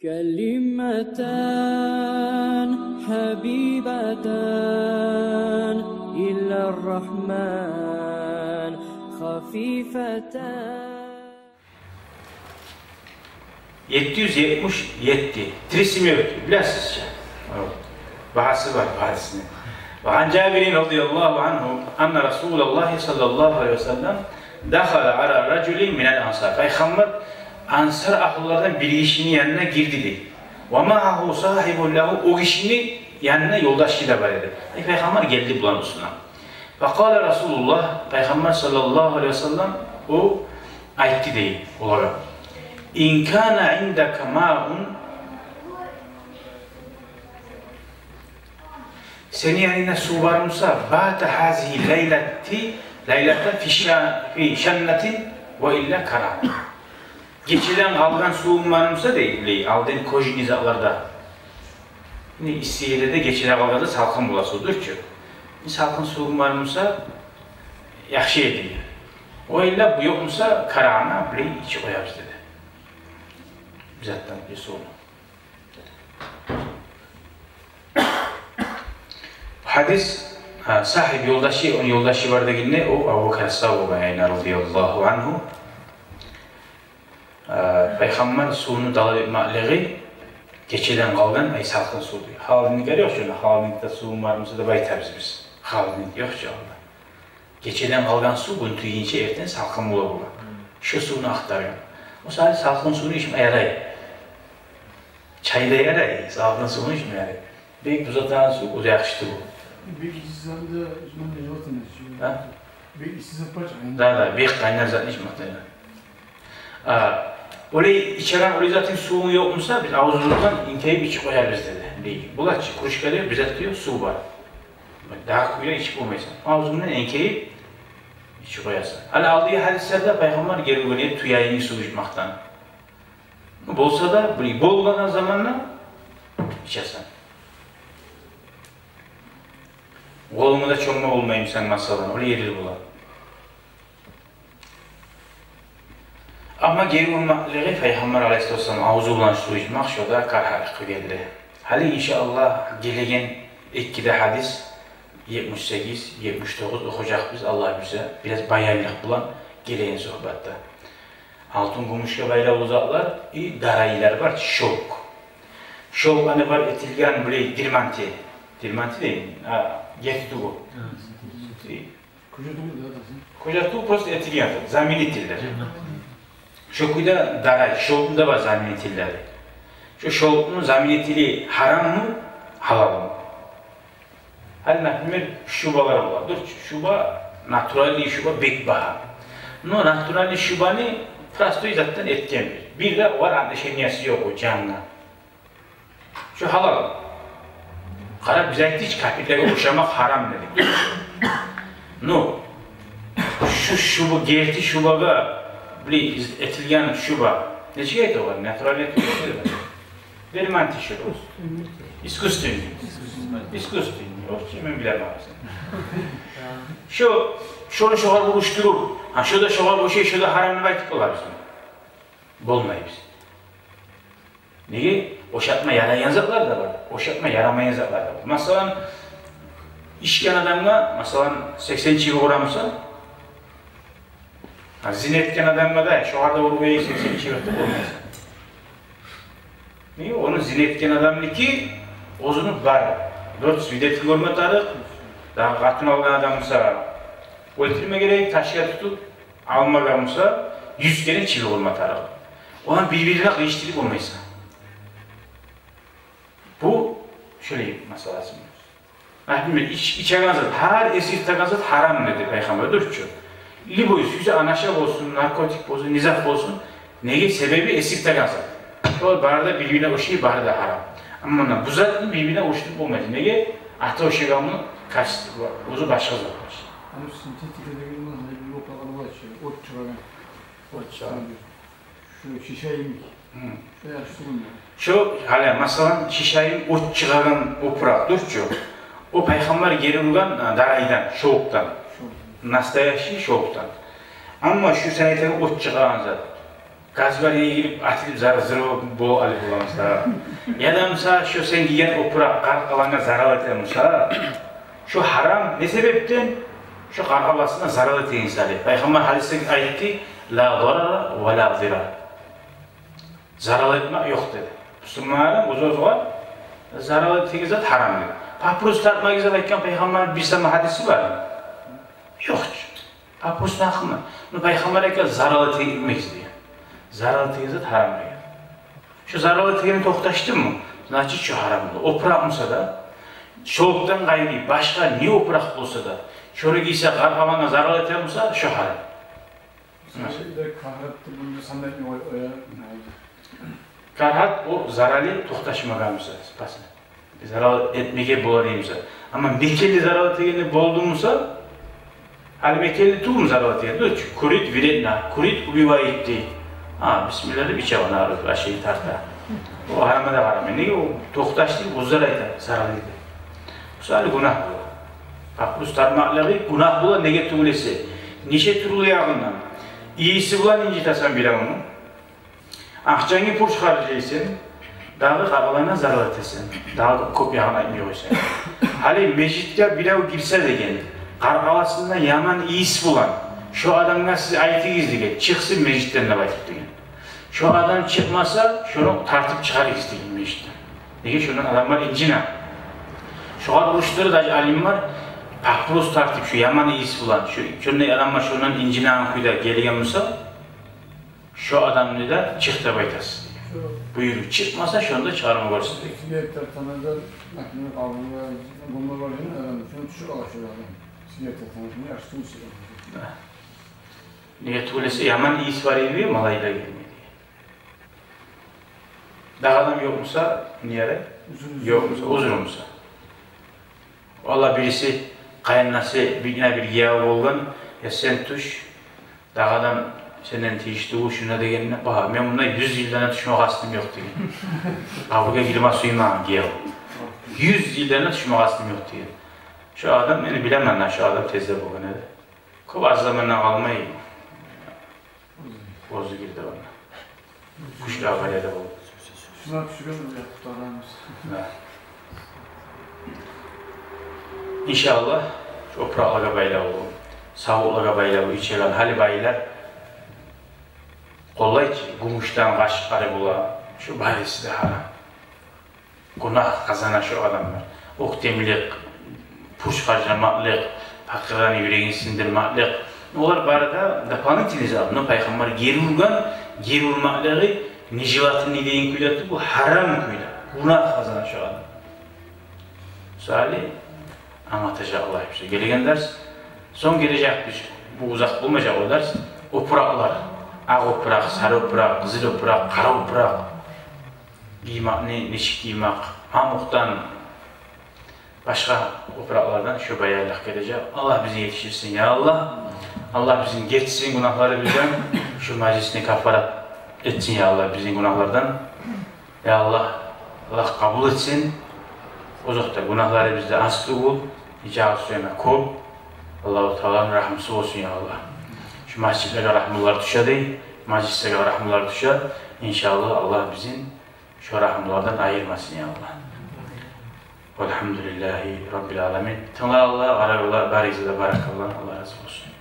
كلمتان حبيبتان إلى الرحمن خفيفتان 777 Trisimiyor bilirsiniz ya. Bahası var bahasının. Ve an Cabirin radıyallahu anhu anna Resulullah sallallahu aleyhi ve sellem dakhala ala raculin minel ansar. Peygamber ansar ahullardan bir kişinin yanına girdi. Ve ma'ahu sahibun lahu, o kişinin yanına yoldaşıyla var idi. Peygamber geldi bulan üstüne. Ve kâle Resulullah, Peygamber sallallahu aleyhi ve sellem o aytti değil olarak. İn kana indaka ma'un, senin yanına su varmışsa bâte hazihi leylete fi şennetin ve illa karan. Geçilen algan suğun varmışsa değil, aldığın koji nizalarda. İstiyede de geçilen algada salkın bulasıdır ki. Salkın suğun varmışsa yaxşı ediyor. O illa bu yokmuşsa karana bile içi koyarız dedi. Bizattan bir sorun. Hadis sahip yoldaşı, onun yoldaşı vardı yine o Abu Bakr As-Savbani radıyallahu anhu. Peygamber suyunu dalımalığı geçiden kalgan ay salkın su diyor. Halini görüyor şöyle, halinde suyun varmışsa da baytarız biz. Halini yok ki Allah. Geçiden kalgan su bunu tüyünce erten salkın bula bula. Şu suyunu aktarıyor. O sadece salkın suyunu içmeye yarayı. Çayda yarayı, salkın suyunu içmeye yarayı. Büyük buzatan su, o da yakıştı bu. Büyük işsizlerde ne yaptınız? Büyük işsizler parça. Da, büyük kaynar zaten içmekte. Orayı içeren, orayı zaten suyun yokmuşsa biz ağzımızdan inkeyip içi koyarız dedi. Bulaç, kuruş geliyor, bize diyor su var. Daha kuyuya içip olmayasın. Ağzımdan inkeyip içi koyarsın. Hala aldığı hadislerde Peygamber geri buraya tüyayını su içmekten. Bolsa da bol olan zamanla içersen. Kolumda çömme olmayayım sen masadan, oraya yedir bulan. Ama geri olmaklığı Peygamber aleyhisselam ağzı olan su içmek şurada kararlı geldi. Hali inşallah gelegen ikkide hadis 78, 79 okuyacak biz Allah bize biraz bayanlık bulan gelegen sohbette. Altın gümüşke bayrağı uzaklar, darayiler var, şok. Şok hani var etilgen böyle dirmanti. Dirmanti değil mi? Gettuğu. Kocatuğu prost etilgen, zamin etiller. Şokuyda daray, şokunda var zamin etilleri. Şu şokun zamin etili haram mı, halal mı? Hadi naklimer şubalar vardır. Şuba, naturali şuba bekbaha. No, naturali şubani prastoyu zaten etken bir de var anlaşılması yok o canına. Şu halal. Kara bize hiç kapitleri boşamak haram dedik. No. Şu şubu, gerti şubaga etilgen şuba. Ne şey de var? Natural etilgen de var. Vermanti şuba. İskustuni. İskustuni. O kimin bilemez. Şunu şoğal buluşturur. Şurada şoğal boşuyor, şurada haramlı vakit olar bizim. Bolmayız. Niye? Boşaltma yarayan zatlar da var. Boşaltma yaramayan zatlar da var. Mesela işken adamla, mesela 80 çivi uğramışsa, zina etken adamla da şoğarda vurmayı 80 çivi olmayız. Niye? Onun zina etken adamlı ki, ozunu var. 4 videtin görme tarih, daha katın algan adamsa, öldürme gerek, taşıya tutup, almagansa, 100 kere çivi olma tarih. Onun birbirine kıyıştırıp olmaysa. Bu, şöyle meselesi. İçen zat, her esirten zat haram dedi Peygamber dörtçü. Liboyuz, yüze anaşak olsun, narkotik olsun, nizaf olsun, neye sebebi esirten zat. O barda birbirine o şey barda haram. Ama bu zatın birbirine hoşluk olmayacak. Neye? Hatta o şeygamını kaçtı, ozu başka zat var. Hani sintetik edebilmez, bir lopaları var şey, ot çıragan. Ot çıragan. Şu şişeyimlik. Veya şurun yani. Şu, hala mesela şişeyim ot çıragan opuraktır şu. O Peygamber geri ulan daraydan, şoğuktan. Nastayaşı şoğuktan. Ama şu senetleri ot çıragan zat. gazbariye girip atılıp zırı bol alıp bulamızda. Ya da mesela şu sen giyen opura karkalana zarar etmişsa, şu haram ne sebepten? Şu karkalasına zarar eten insali. Peygamber hadiste ayetti, la zarara ve la zirar. Zarar etme yok dedi. Müslümanların uzozuğa zarar eten zat haram dedi. Papyrus tartmak zat aytkan Peygamber bir zaman hadisi var mı? Yok. Papyrus nakımı. Peygamber aytkan zarar etmek diyor. Zarar eten zat haram diyor. Şu zarar eteni toxtaştı mı? Значит şu haram oldu. Oprak olsa da, soğuktan gayrı başka ne oprak olsa da, şöyle giyse karkamana zarar eten olsa şu haram. Karhat o zararlı toxtaşmagamıza, spasına. Zarar etmeye boğarayımıza. Ama mekeli zarar eteni boğduğumuzsa, hali mekeli tuğum zarar eteni. Kurit viretna, kurit ubivayet değil. Bismillah'ı bir çavana arıp aşağı tarta. O harama da haram. Ne o toxtaş değil, uzaraydı, zararlıydı. Bu sahali günah bu. Papyrus tarmakları günah bula nege tuğulesi. Neşe turulu yağından. İyisi bulan inci tasan bile onu. Akçanı purç harcaysın, dağı karalana zarar etesin. Dağı kop yağına inmiyorsan. Hali mecitler bile o girse de geldi. Karkalasında yaman iyisi bulan. Şu adamlar size ayeti gizli çıksın mecitten de bakıp deyin. Şu adam çıkmasa şunu tartıp çıkar isteyin mecitten. Nege şundan adamlar incina. Şu an uçları da alim var. Papyrus tartıp şu yaman iyisi bulan. Şundan adamlar şundan incina kuyda geliyorsa şu adam ne der? Çık da baytasın. Buyuruyor. Çıkmasa şunu da çağırma varsın. Sigaretler tanıdığı makine kavramı bunlar var ya, şunu düşük alaşıyor adam. Sigaretler tanıdığı yaşlı sigara. Niye tuğlesi yaman iyisi var ediyor, malayla gelmiyor diye. Daha adam yok musa, niye? Yok musa, uzun musa. Valla birisi kayınlası bir yağı olgan, ya sen tuş, daha adam senden tiştiği şuna da gelene, bak ben buna 100 yıldan tuşma kastım yok diye. Kabuğa girme suyma yağı. 100 yıldan tuşma kastım yok diye. Şu adam beni bilemem lan, şu adam tezde bu ne de. Kıvaz zamanla kalmayı. Bozu girdi bana. Kuşlar kalede oldu. Şuna düşürüyor mu ya tutarlarımız? İnşallah toprağa bayla oldu. Sağlığa bayla oldu. İçeren hali baylar. Kolay ki gümüşten kaşıkları bula. Şu bayrisi de haram. Günah kazanan şu adamlar. Okdemilik, puş harcamaklık, fakirlerin yüreğini sindirmaklık. Onlar barada dapanın tiniz aldı. Peygamber geri vurmaklığı Nicivatın ideyin kuydatı bu haram kuyda. Günah kazanan şu adam. Salih anlatacak Allah bize. Gelegen ders, son gelecek bir şey. Bu uzak olmayacak o ders. Opraklar, ağ oprak, sarı oprak, kızıl oprak, kara oprak. Giymak ne, neşik giymek, pamuktan, başka opraklardan şu bayarlık gelecek. Allah bizi yetişirsin ya Allah. Allah bizim geçsin günahları bizden. Şu meclisini kafarat etsin ya Allah bizim günahlardan. Ya Allah, Allah kabul etsin. Uzakta günahları bizde aslı ol. Icabı suyuna kol. Allah-u Teala'nın rahmisi olsun ya Allah. Şu mescitlere rahmetler düşer, meclislere rahmetler düşer. İnşallah Allah bizim şu rahmetlerden ayırmasın ya Allah. Velhamdülillahi Rabbil Alemin. Tanrı Allah, arayola, barizede barakallah. Allah razı olsun.